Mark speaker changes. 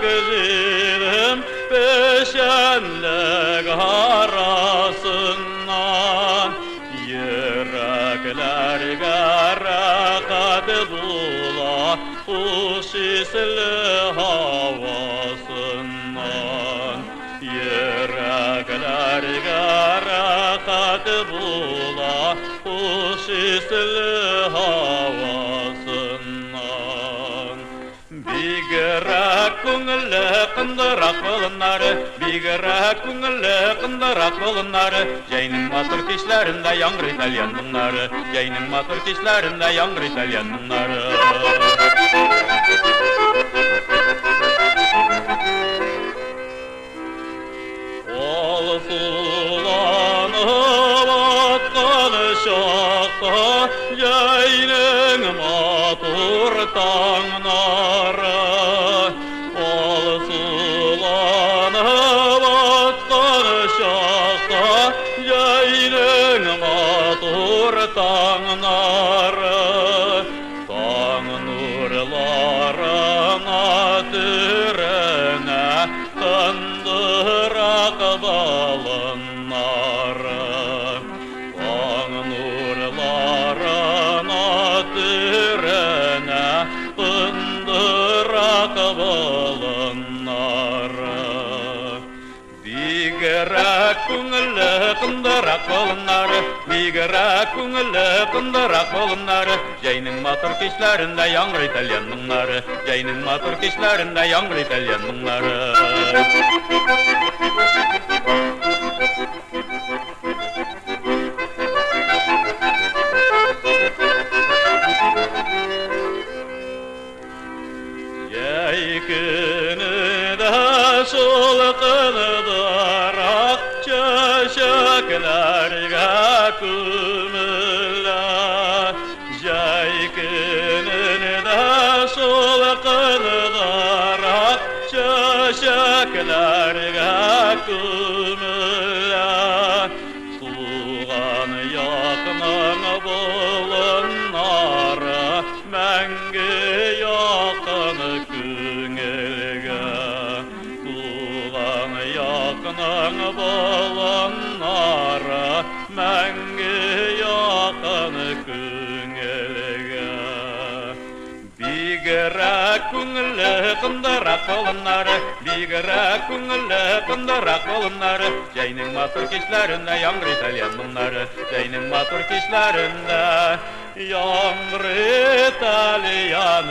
Speaker 1: güzelim peşenlik arasından yüreklerge rahat bula kuş isli havasından yüreklerge rahat bula kuş isli havasından bigrak көңілі қындырақ болынар, бигрәк көңілі қындырақ болынар, жайның матур кешләрендә яңгыр итальян мұңнары, жайның матур кешләрендә яңгыр итальян мұңнары. Ол суланып атқан шақта жайның матур таңнары. Tağnarı, tağ nurlarına türene kındırak balınları. Tağ nurlarına türene kındırak balınları. Bigrak көңілі қындырақ болынар, бигрәк көңілі қындырақ болынар, жайның матур кешләрендә яңгыр итальян мұңнары, жайның матур кешләрендә яңгыр итальян мұңнары. Яй күні дә шул қыдырақ çeşeklerge kumla, jay gününde sol kıldarak çeşeklerge kumla, suğan yakının bulunları, menge yakın küngülge, suğan yakının bulunları, menge yakın küngülge. Bigrak көңілі қындырақ болынары, бигрәк көңілі қындырақ болынары, жайның матур кешләрендә яңгыр итальян мұңнары, жайның матур кешләрендә яңгыр итальян